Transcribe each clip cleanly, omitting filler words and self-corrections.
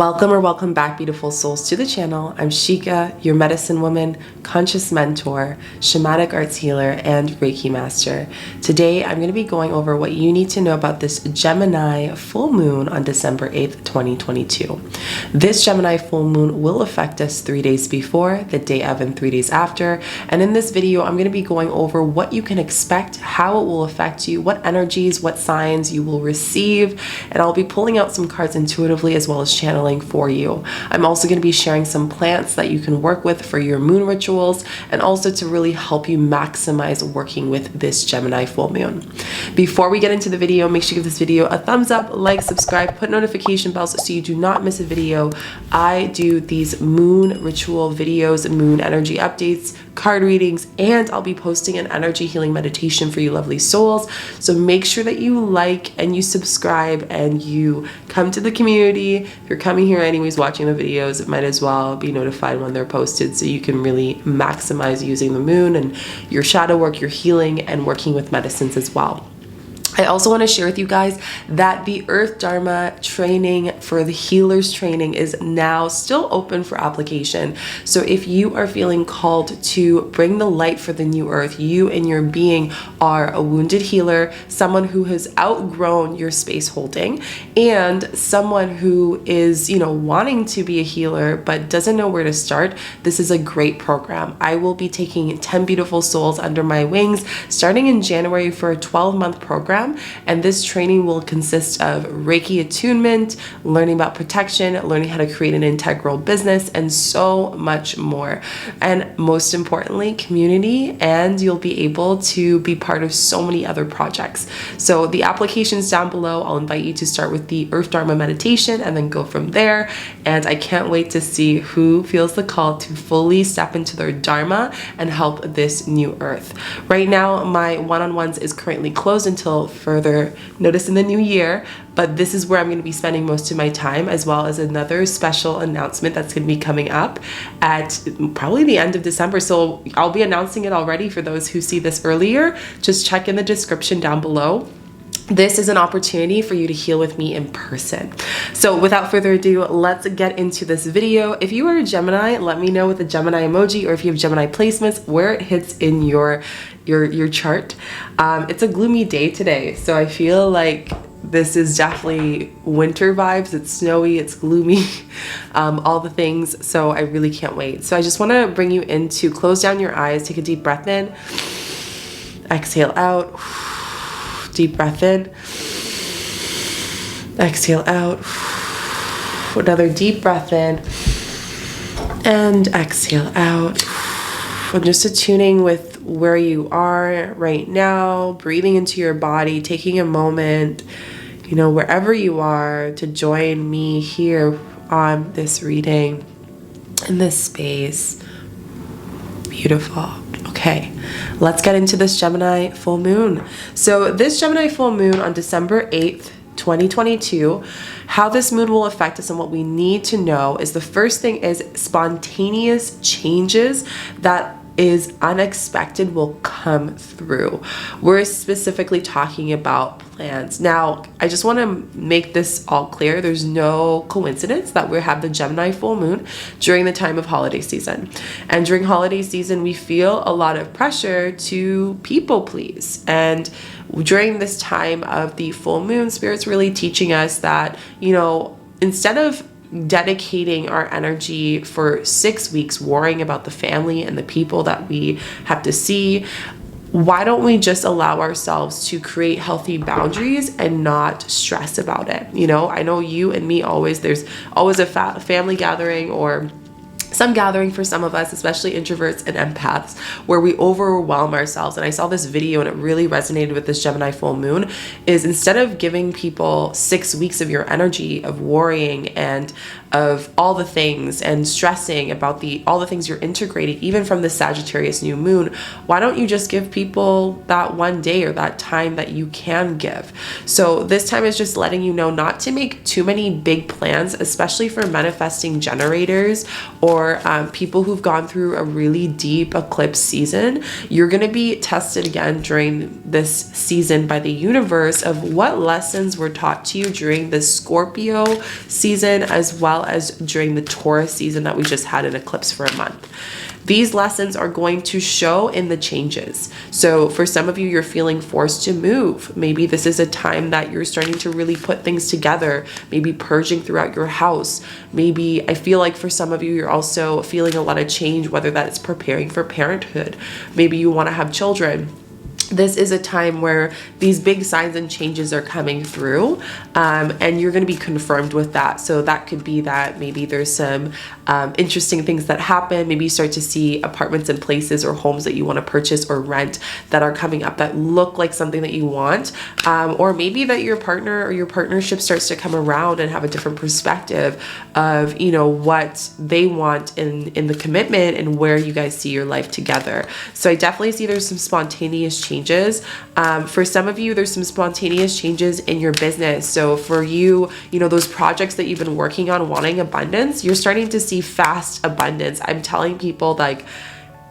Welcome or welcome back, beautiful souls, to the channel. I'm Shika, your medicine woman, conscious mentor, shamanic arts healer, and Reiki master. Today, I'm going to be going over what you need to know about this Gemini full moon on December 8th, 2022. This Gemini full moon will affect us 3 days before, the day of, and 3 days after. And in this video, I'm going to be going over what you can expect, how it will affect you, what energies, what signs you will receive, and I'll be pulling out some cards intuitively as well as channeling for you. I'm also going to be sharing some plants that you can work with for your moon rituals and also to really help you maximize working with this Gemini full moon. Before we get into the video, make sure you give this video a thumbs up, like, subscribe, put notification bells so you do not miss a video. I do these moon ritual videos, moon energy updates, card readings, and I'll be posting an energy healing meditation for you lovely souls. So make sure that you like and you subscribe and you come to the community. If you're coming here anyways watching the videos, it might as well be notified when they're posted so you can really maximize using the moon and your shadow work, your healing, and working with medicines as well. I also want to share with you guys that the Earth Dharma training for the healers training is now still open for application. So if you are feeling called to bring the light for the new earth, you and your being are a wounded healer, someone who has outgrown your space holding, and someone who is, wanting to be a healer but doesn't know where to start, this is a great program. I will be taking 10 beautiful souls under my wings starting in January for a 12-month program. And this training will consist of Reiki attunement, learning about protection, learning how to create an integral business, and so much more. And most importantly, community, and you'll be able to be part of so many other projects. So the application's down below. I'll invite you to start with the Earth Dharma meditation and then go from there. And I can't wait to see who feels the call to fully step into their Dharma and help this new earth. Right now, my one-on-ones is currently closed until further notice in the new year, but this is where I'm going to be spending most of my time, as well as another special announcement that's going to be coming up at probably the end of December. So I'll be announcing it already for those who see this earlier. Just check in the description down below. This is an opportunity for you to heal with me in person. So without further ado, let's get into this video. If you are a Gemini, let me know with the Gemini emoji, or if you have Gemini placements, where it hits in your chart. It's a gloomy day today, so I feel like this is definitely winter vibes. It's snowy, it's gloomy, all the things. So I really can't wait. So I just want to bring you into close down your eyes, take a deep breath in, exhale out. Deep breath in, exhale out, another deep breath in, and exhale out. I'm just attuning with where you are right now, breathing into your body, taking a moment, wherever you are, to join me here on this reading, in this space. Beautiful. Okay, let's get into this Gemini full moon. So this Gemini full moon on December 8th, 2022, how this moon will affect us and what we need to know is the first thing is spontaneous changes that is unexpected will come through. We're specifically talking about plans. Now, I just want to make this all clear. There's no coincidence that we have the Gemini full moon during the time of holiday season. And during holiday season, we feel a lot of pressure to people please. And during this time of the full moon, Spirit's really teaching us that, instead of dedicating our energy for 6 weeks worrying about the family and the people that we have to see, why don't we just allow ourselves to create healthy boundaries and not stress about it? I know you and me there's always a family gathering or some gathering for some of us, especially introverts and empaths, where we overwhelm ourselves. And I saw this video and it really resonated with this Gemini full moon, is instead of giving people 6 weeks of your energy of worrying and of all the things and stressing about all the things you're integrating, even from the Sagittarius new moon, why don't you just give people that one day or that time that you can give? So this time is just letting you know not to make too many big plans, especially for manifesting generators or for people who've gone through a really deep eclipse season, you're going to be tested again during this season by the universe of what lessons were taught to you during the Scorpio season, as well as during the Taurus season that we just had an eclipse for a month. These lessons are going to show in the changes. So for some of you, you're feeling forced to move. Maybe this is a time that you're starting to really put things together, maybe purging throughout your house. Maybe I feel like for some of you, you're also feeling a lot of change, whether that's preparing for parenthood. Maybe you want to have children. This is a time where these big signs and changes are coming through, and you're going to be confirmed with that. So that could be that maybe there's some interesting things that happen. Maybe you start to see apartments and places or homes that you want to purchase or rent that are coming up that look like something that you want. Or maybe that your partner or your partnership starts to come around and have a different perspective of, you know, what they want in the commitment and where you guys see your life together. So I definitely see there's some spontaneous changes. For some of you, there's some spontaneous changes in your business. So for you, you know, those projects that you've been working on wanting abundance, you're starting to see fast abundance. I'm telling people, like,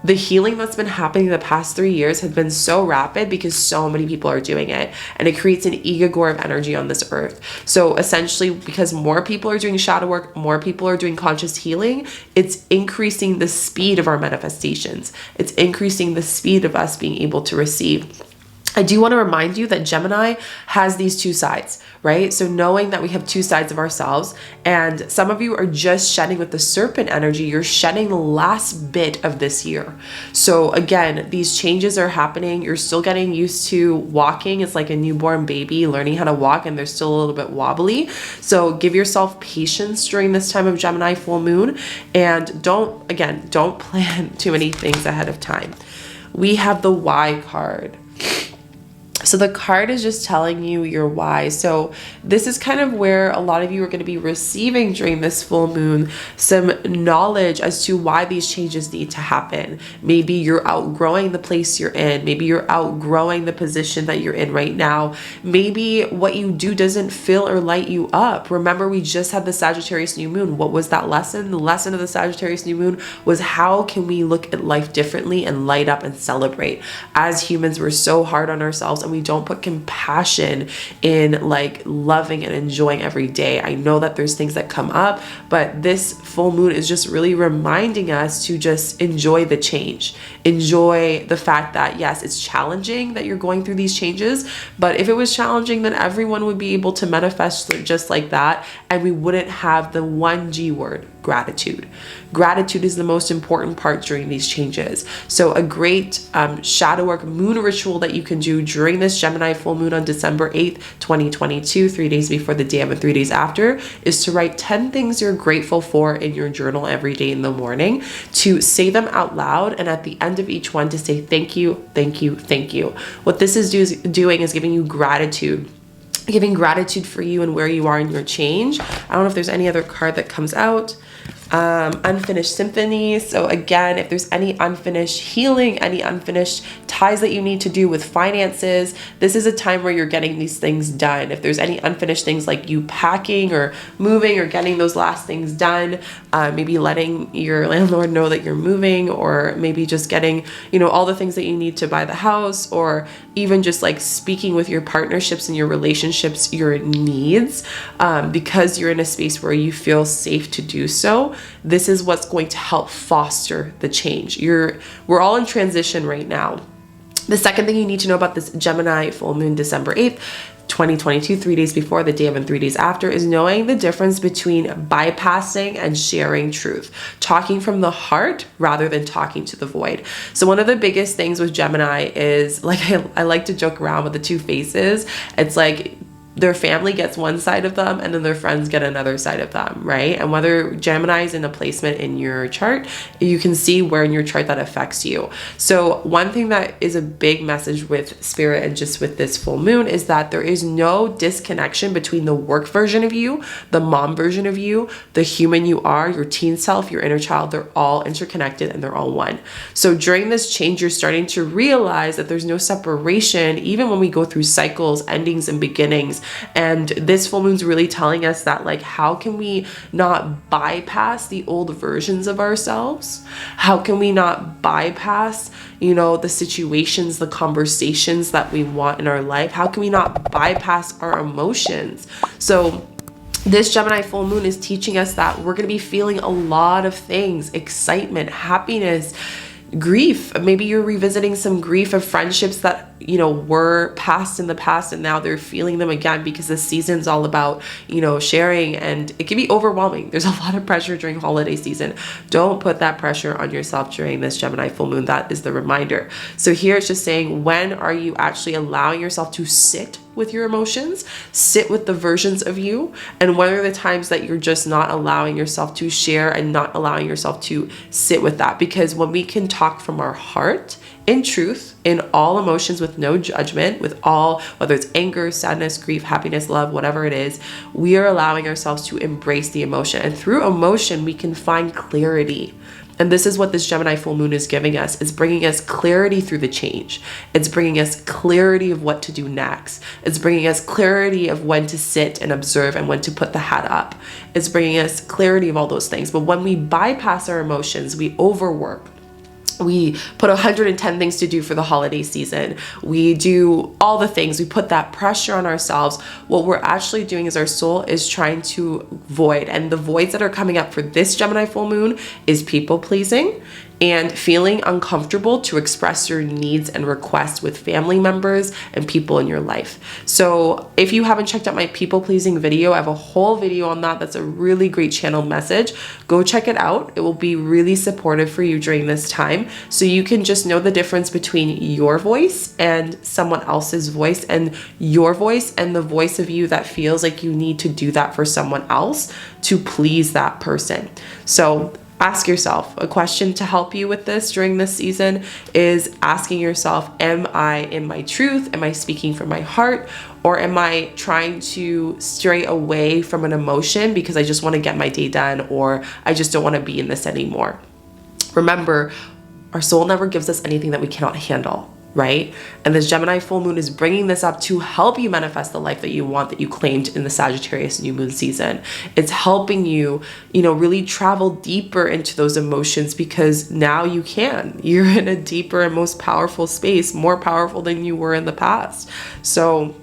the healing that's been happening the past 3 years has been so rapid because so many people are doing it, and it creates an egregore of energy on this earth. So essentially, because more people are doing shadow work, more people are doing conscious healing, it's increasing the speed of our manifestations. It's increasing the speed of us being able to receive. I do want to remind you that Gemini has these two sides, right? So knowing that we have two sides of ourselves, and some of you are just shedding with the serpent energy, you're shedding the last bit of this year. So again, these changes are happening. You're still getting used to walking. It's like a newborn baby learning how to walk, and they're still a little bit wobbly. So give yourself patience during this time of Gemini full moon, and don't plan too many things ahead of time. We have the why card. So the card is just telling you your why. So this is kind of where a lot of you are going to be receiving during this full moon some knowledge as to why these changes need to happen. Maybe you're outgrowing the place you're in. Maybe you're outgrowing the position that you're in right now. Maybe what you do doesn't fill or light you up. Remember, we just had the Sagittarius new moon. What was that lesson? The lesson of the Sagittarius new moon was how can we look at life differently and light up and celebrate. As humans, we're so hard on ourselves, and we don't put compassion in like loving and enjoying every day. I know that there's things that come up, but this full moon is just really reminding us to just enjoy the change. Enjoy the fact that yes, it's challenging that you're going through these changes, but if it was challenging, then everyone would be able to manifest just like that, and we wouldn't have the one G word, gratitude. Gratitude is the most important part during these changes. So a great shadow work moon ritual that you can do during this Gemini full moon on December 8th, 2022, 3 days before the dam and 3 days after, is to write 10 things you're grateful for in your journal every day in the morning, to say them out loud, and at the end of each one to say thank you, thank you, thank you. What this is doing is giving you gratitude. Giving gratitude for you and where you are in your change. I don't know if there's any other card that comes out. Unfinished symphony. So again, if there's any unfinished healing, any unfinished ties that you need to do with finances, this is a time where you're getting these things done. If there's any unfinished things like you packing or moving or getting those last things done, maybe letting your landlord know that you're moving, or maybe just getting, you know, all the things that you need to buy the house, or even just like speaking with your partnerships and your relationships, your needs, because you're in a space where you feel safe to do so. This is what's going to help foster the change. We're all in transition right now. The second thing you need to know about this Gemini full moon December 8th, 2022, 3 days before the dam and 3 days after, is knowing the difference between bypassing and sharing truth. Talking from the heart rather than talking to the void. So one of the biggest things with Gemini is, like, I like to joke around with the two faces. It's like their family gets one side of them and then their friends get another side of them, right? And whether Gemini is in a placement in your chart, you can see where in your chart that affects you. So one thing that is a big message with spirit and just with this full moon is that there is no disconnection between the work version of you, the mom version of you, the human you are, your teen self, your inner child. They're all interconnected and they're all one. So during this change, you're starting to realize that there's no separation, even when we go through cycles, endings, and beginnings. And this full moon's really telling us that, like, how can we not bypass the old versions of ourselves? How can we not bypass, you know, the situations, the conversations that we want in our life? How can we not bypass our emotions? So this Gemini full moon is teaching us that we're going to be feeling a lot of things: excitement, happiness, grief. Maybe you're revisiting some grief of friendships that, you know, were past in the past, and now they're feeling them again, because this season's all about, you know, sharing, and it can be overwhelming. There's a lot of pressure during holiday season. Don't put that pressure on yourself during this Gemini full moon. That is the reminder. So here it's just saying, when are you actually allowing yourself to sit with your emotions, sit with the versions of you, and when are the times that you're just not allowing yourself to share and not allowing yourself to sit with that? Because when we can talk from our heart, in truth, in all emotions, with no judgment, with all, whether it's anger, sadness, grief, happiness, love, whatever it is, we are allowing ourselves to embrace the emotion. And through emotion, we can find clarity. And this is what this Gemini full moon is giving us. It's bringing us clarity through the change. It's bringing us clarity of what to do next. It's bringing us clarity of when to sit and observe and when to put the hat up. It's bringing us clarity of all those things. But when we bypass our emotions, we overwork. We put 110 things to do for the holiday season. We do all the things. We put that pressure on ourselves. What we're actually doing is our soul is trying to void. And the voids that are coming up for this Gemini full moon is people pleasing and feeling uncomfortable to express your needs and requests with family members and people in your life. So if you haven't checked out my people pleasing video, I have a whole video on that. That's a really great channeled message. Go check it out. It will be really supportive for you during this time, so you can just know the difference between your voice and someone else's voice, and your voice and the voice of you that feels like you need to do that for someone else to please that person. So ask yourself a question to help you with this during this season is asking yourself, am I in my truth? Am I speaking from my heart? Or am I trying to stray away from an emotion because I just want to get my day done, or I just don't want to be in this anymore? Remember, our soul never gives us anything that we cannot handle, right? And this Gemini full moon is bringing this up to help you manifest the life that you want, that you claimed in the Sagittarius new moon season. It's helping you, you know, really travel deeper into those emotions, because now you can. You're in a deeper and most powerful space, more powerful than you were in the past. So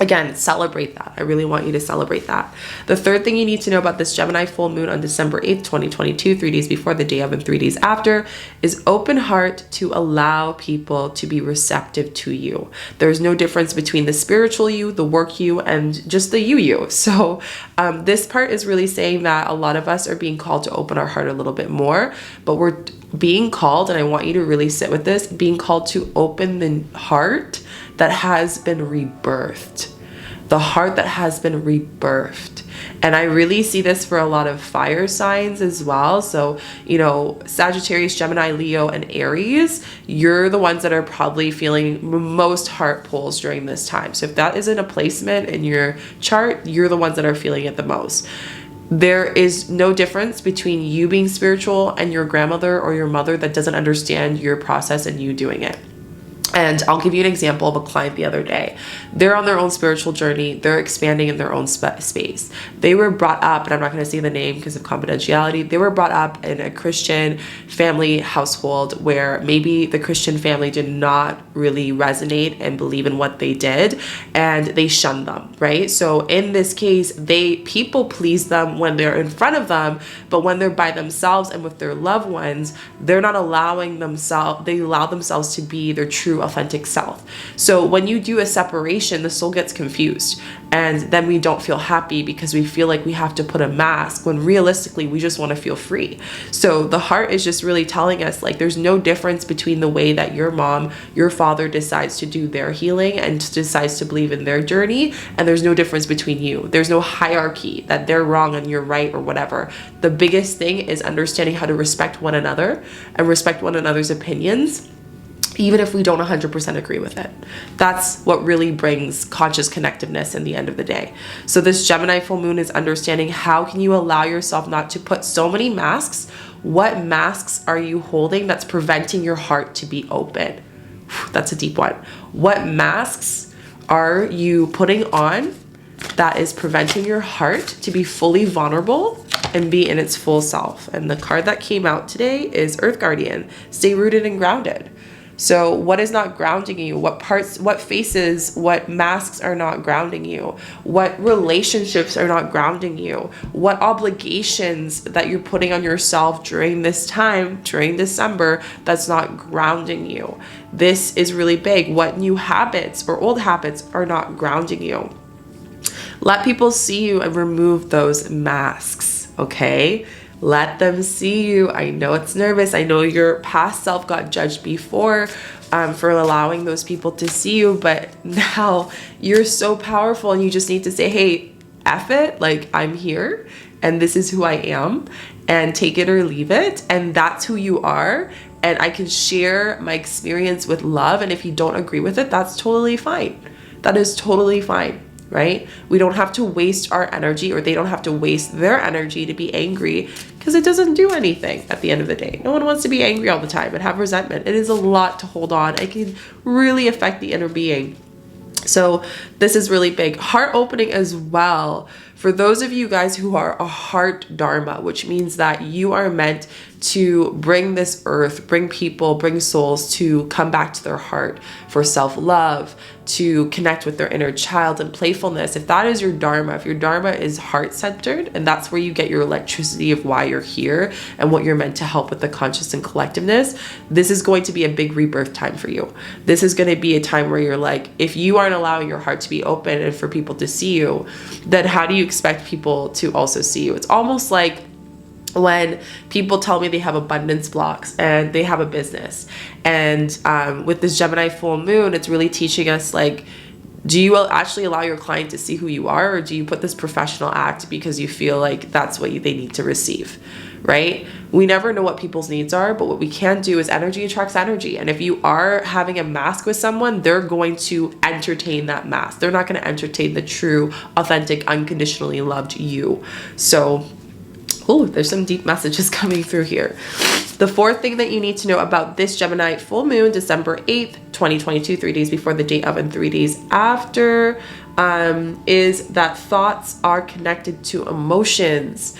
again, celebrate that. I really want you to celebrate that. The third thing you need to know about this Gemini full moon on December 8th, 2022, 3 days before, the day of, and 3 days after, is open heart to allow people to be receptive to you. There's no difference between the spiritual you, the work you, and just the you. So this part is really saying that a lot of us are being called to open our heart a little bit more, but we're being called, and I want you to really sit with this, being called to open the heart that has been rebirthed. The heart that has been rebirthed. And I really see this for a lot of fire signs as well. So, you know, Sagittarius, Gemini, Leo, and Aries, you're the ones that are probably feeling most heart pulls during this time. So if that isn't a placement in your chart, you're the ones that are feeling it the most. There is no difference between you being spiritual and your grandmother or your mother that doesn't understand your process and you doing it. And I'll give you an example of a client the other day. They're on their own spiritual journey. They're expanding in their own space. They were brought up, and I'm not going to say the name because of confidentiality. They were brought up in a Christian family household where maybe the Christian family did not really resonate and believe in what they did, and they shunned them, right? So in this case, they people please them when they're in front of them, but when they're by themselves and with their loved ones, they're not allowing themselves, they allow themselves to be their true authentic self. So when you do a separation, the soul gets confused, and then we don't feel happy because we feel like we have to put a mask when realistically we just want to feel free. So the heart is just really telling us, like, there's no difference between the way that your mom, your father decides to do their healing and decides to believe in their journey, and there's no difference between you. There's no hierarchy that they're wrong and you're right or whatever. The biggest thing is understanding how to respect one another and respect one another's opinions, even if we don't 100% agree with it. That's what really brings conscious connectiveness in the end of the day. So this Gemini full moon is understanding, how can you allow yourself not to put so many masks? What masks are you holding that's preventing your heart to be open? That's a deep one. What masks are you putting on that is preventing your heart to be fully vulnerable and be in its full self. And the card that came out today is Earth Guardian. Stay rooted and grounded. So what is not grounding you? What parts, what faces, what masks are not grounding you? What relationships are not grounding you? What obligations that you're putting on yourself during this time, during December, that's not grounding you? This is really big. What new habits or old habits are not grounding you? Let people see you and remove those masks, okay? Let them see you. I know it's nervous. I know your past self got judged before for allowing those people to see you, but now you're so powerful and you just need to say, hey, F it, like I'm here and this is who I am, and take it or leave it. And that's who you are. And I can share my experience with love. And if you don't agree with it, that's totally fine. That is totally fine. Right? We don't have to waste our energy, or they don't have to waste their energy to be angry, because it doesn't do anything at the end of the day. No one wants to be angry all the time and have resentment. It is a lot to hold on. It can really affect the inner being. So this is really big. Heart opening as well. For those of you guys who are a heart dharma, which means that you are meant to bring this earth, bring people, bring souls to come back to their heart for self-love, to connect with their inner child and playfulness. If that is your dharma, if your dharma is heart-centered, and that's where you get your electricity of why you're here and what you're meant to help with the conscious and collectiveness, this is going to be a big rebirth time for you. This is going to be a time where you're like, if you aren't allowing your heart to be open and for people to see you, then how do you expect people to also see you? It's almost like when people tell me they have abundance blocks and they have a business, and with this Gemini full moon, it's really teaching us, like, do you actually allow your client to see who you are, or do you put this professional act because you feel like that's what they need to receive, right? We never know what people's needs are, but what we can do is energy attracts energy. And if you are having a mask with someone, they're going to entertain that mask. They're not going to entertain the true, authentic, unconditionally loved you. So, oh, there's some deep messages coming through here. The fourth thing that you need to know about this Gemini full moon, December 8th, 2022, 3 days before the date of and 3 days after, is that thoughts are connected to emotions.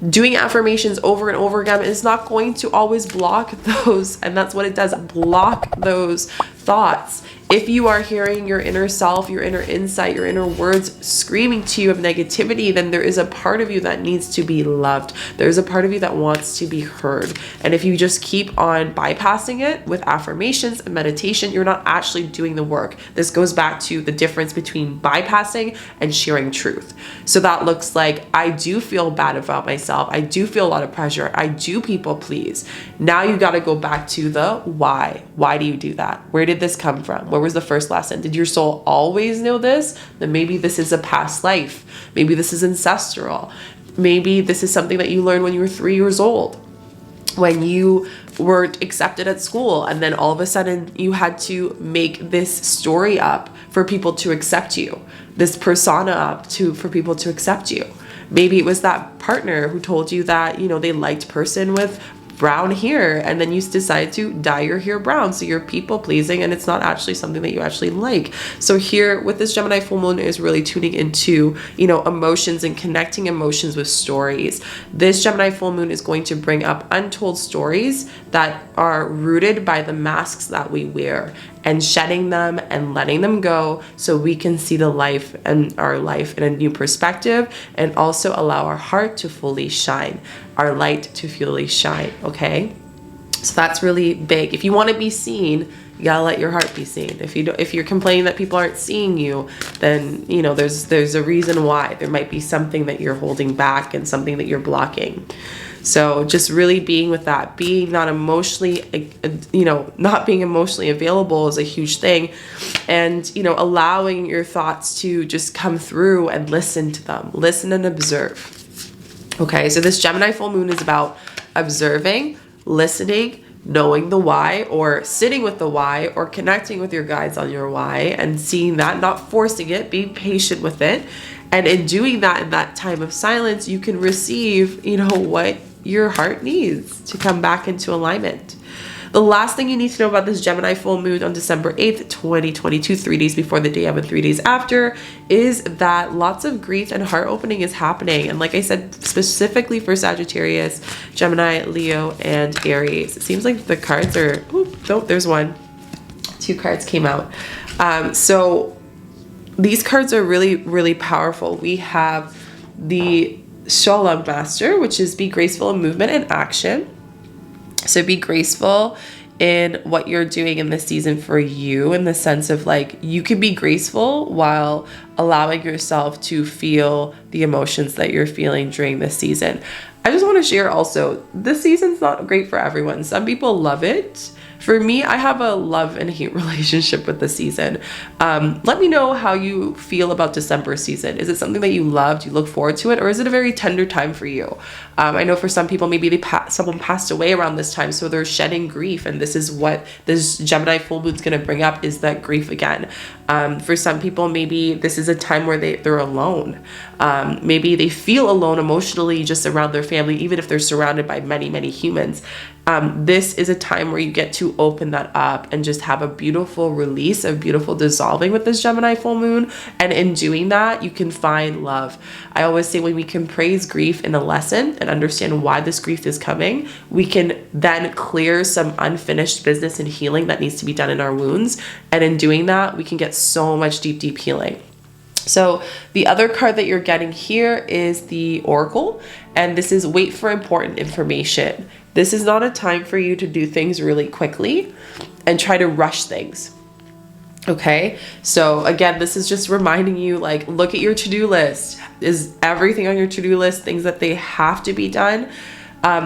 Doing affirmations over and over again is not going to always block those, and that's what it does, block those thoughts. If you are hearing your inner self, your inner insight, your inner words screaming to you of negativity, then there is a part of you that needs to be loved. There's a part of you that wants to be heard. And if you just keep on bypassing it with affirmations and meditation, you're not actually doing the work. This goes back to the difference between bypassing and sharing truth. So that looks like, I do feel bad about myself. I do feel a lot of pressure. I do people please. Now you got to go back to the why. Why do you do that? Where did this come from? Where was the first lesson? Did your soul always know this? Then maybe this is a past life. Maybe this is ancestral. Maybe this is something that you learned when you were 3 years old, when you weren't accepted at school, and then all of a sudden you had to make this story up for people to accept you, this persona up for people to accept you. Maybe it was that partner who told you that, they liked person with brown hair, and then you decide to dye your hair brown, so you're people pleasing and it's not actually something that you actually like. So here with this Gemini full moon is really tuning into emotions and connecting emotions with stories. This Gemini full moon is going to bring up untold stories that are rooted by the masks that we wear, and shedding them and letting them go so we can see the life and our life in a new perspective, and also allow our heart to fully shine, our light to fully shine, okay? So that's really big. If you want to be seen, you gotta let your heart be seen. If you're complaining that people aren't seeing you, then there's a reason why. There might be something that you're holding back and something that you're blocking. So just really being with that, being not emotionally, not being emotionally available is a huge thing. And, allowing your thoughts to just come through and listen to them, listen and observe. Okay, so this Gemini full moon is about observing, listening, knowing the why, or sitting with the why, or connecting with your guides on your why and seeing that, not forcing it, being patient with it. And in doing that, in that time of silence, you can receive, what your heart needs to come back into alignment. The last thing you need to know about this Gemini full moon on December 8th, 2022, 3 days before the day of and 3 days after, is that lots of grief and heart opening is happening. And like I said, specifically for Sagittarius, Gemini, Leo, and Aries. It seems like the cards are, oh, there's one. 2 cards came out. So these cards are really, really powerful. We have the Shalom Master, which is be graceful in movement and action. So be graceful in what you're doing in this season for you, in the sense of like, you can be graceful while allowing yourself to feel the emotions that you're feeling during this season. I just want to share also, this season's not great for everyone. Some people love it. For me, I have a love and hate relationship with the season. Let me know how you feel about December season. Is it something that you loved, you look forward to it, or is it a very tender time for you? I know for some people, maybe someone passed away around this time, so they're shedding grief, and this is what this Gemini full moon's going to bring up, is that grief again. For some people, maybe this is a time where they're alone. Maybe they feel alone emotionally just around their family, even if they're surrounded by many, many humans. This is a time where you get to open that up and just have a beautiful release, a beautiful dissolving with this Gemini full moon. And in doing that, you can find love. I always say, when we can praise grief in a lesson and understand why this grief is coming, we can then clear some unfinished business and healing that needs to be done in our wounds. And in doing that, we can get so much deep, deep healing. So the other card that you're getting here is the Oracle, and this is wait for important information. This is not a time for you to do things really quickly and try to rush things. Okay, so again, this is just reminding you, like, look at your to-do list. Is everything on your to-do list things that they have to be done?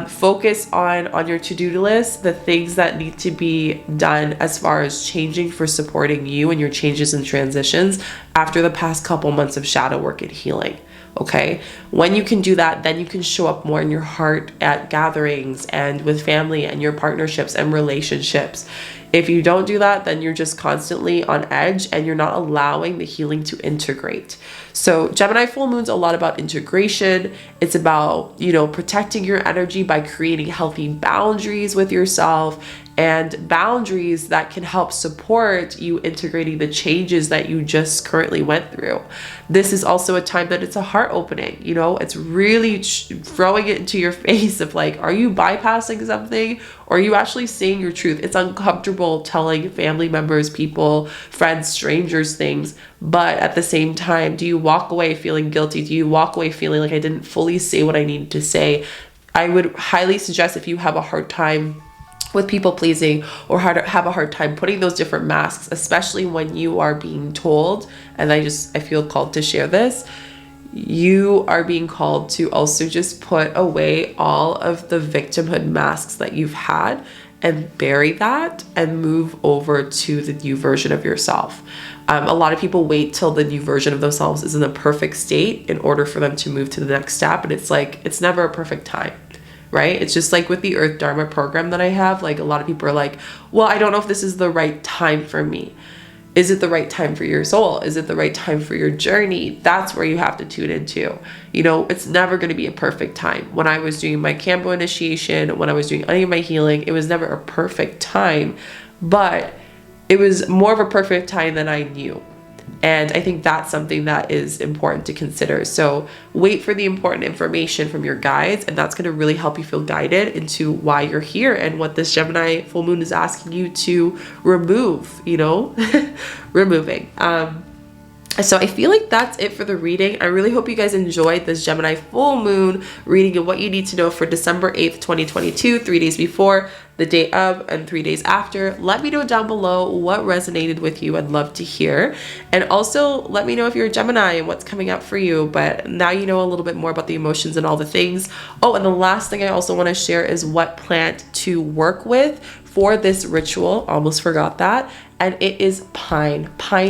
Focus on your to-do list, the things that need to be done as far as changing for supporting you and your changes and transitions after the past couple months of shadow work and healing. Okay, when you can do that, then you can show up more in your heart at gatherings and with family and your partnerships and relationships. If you don't do that, then you're just constantly on edge and you're not allowing the healing to integrate. So Gemini full moon's a lot about integration. It's about, protecting your energy by creating healthy boundaries with yourself, and boundaries that can help support you integrating the changes that you just currently went through. This is also a time that it's a heart opening. It's really throwing it into your face of like, are you bypassing something, or are you actually saying your truth? It's uncomfortable telling family members, people, friends, strangers things, but at the same time, do you walk away feeling guilty? Do you walk away feeling like I didn't fully say what I needed to say? I would highly suggest, if you have a hard time with people pleasing or have a hard time putting those different masks, especially when you are being told, and I feel called to share this, you are being called to also just put away all of the victimhood masks that you've had and bury that and move over to the new version of yourself. A lot of people wait till the new version of themselves is in a perfect state in order for them to move to the next step. And it's like, it's never a perfect time. Right? It's just like with the Earth Dharma program that I have, like a lot of people are like, well, I don't know if this is the right time for me. Is it the right time for your soul? Is it the right time for your journey? That's where you have to tune into. It's never going to be a perfect time. When I was doing my Cambo initiation, when I was doing any of my healing, it was never a perfect time, but it was more of a perfect time than I knew. And I think that's something that is important to consider. So wait for the important information from your guides, and that's going to really help you feel guided into why you're here and what this Gemini full moon is asking you to remove, removing. So I feel like that's it for the reading. I really hope you guys enjoyed this Gemini full moon reading and what you need to know for December 8th, 2022, 3 days before, the day of, and 3 days after. Let me know down below what resonated with you. I'd love to hear. And also let me know if you're a Gemini and what's coming up for you. But now you know a little bit more about the emotions and all the things. Oh, and the last thing I also want to share is what plant to work with for this ritual. Almost forgot that. And it is pine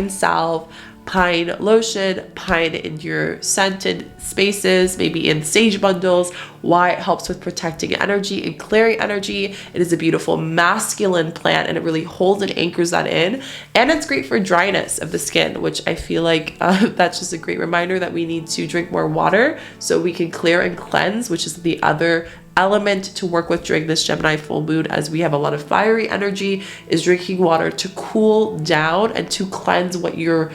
salve, pine lotion, pine in your scented spaces, maybe in sage bundles, why it helps with protecting energy and clearing energy. It is a beautiful masculine plant, and it really holds and anchors that in. And it's great for dryness of the skin, which I feel like that's just a great reminder that we need to drink more water so we can clear and cleanse, which is the other element to work with during this Gemini full moon, as we have a lot of fiery energy, is drinking water to cool down and to cleanse what you're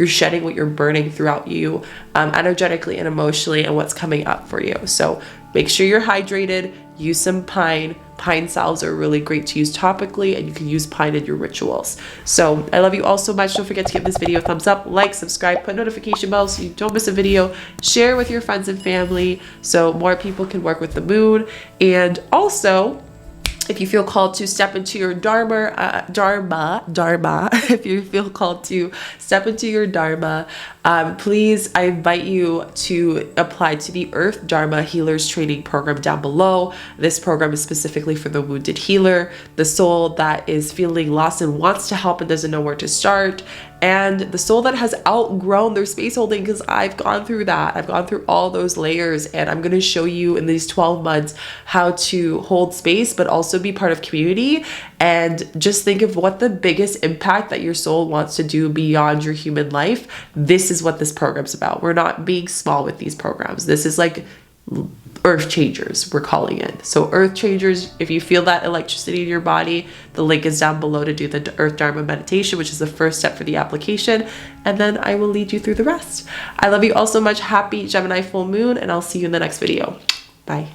shedding, what you're burning throughout you, energetically and emotionally, and what's coming up for you. So make sure you're hydrated. Use some pine. Pine salves are really great to use topically, and you can use pine in your rituals. So I love you all so much. Don't forget to give this video a thumbs up, like, subscribe, put notification bells so you don't miss a video, share with your friends and family so more people can work with the moon. And also, if you feel called to step into your dharma, if you feel called to step into your dharma, please, I invite you to apply to the Earth Dharma Healers Training Program down below. This program is specifically for the wounded healer, the soul that is feeling lost and wants to help and doesn't know where to start, and the soul that has outgrown their space holding, because I've gone through that. I've gone through all those layers, and I'm going to show you in these 12 months how to hold space, but also be part of community, and just think of what the biggest impact that your soul wants to do beyond your human life. This is what this program's about. We're not being small with these programs. This is like earth changers, we're calling it. So earth changers, if you feel that electricity in your body, the link is down below to do the Earth Dharma meditation, which is the first step for the application. And then I will lead you through the rest. I love you all so much. Happy Gemini full moon, and I'll see you in the next video. Bye.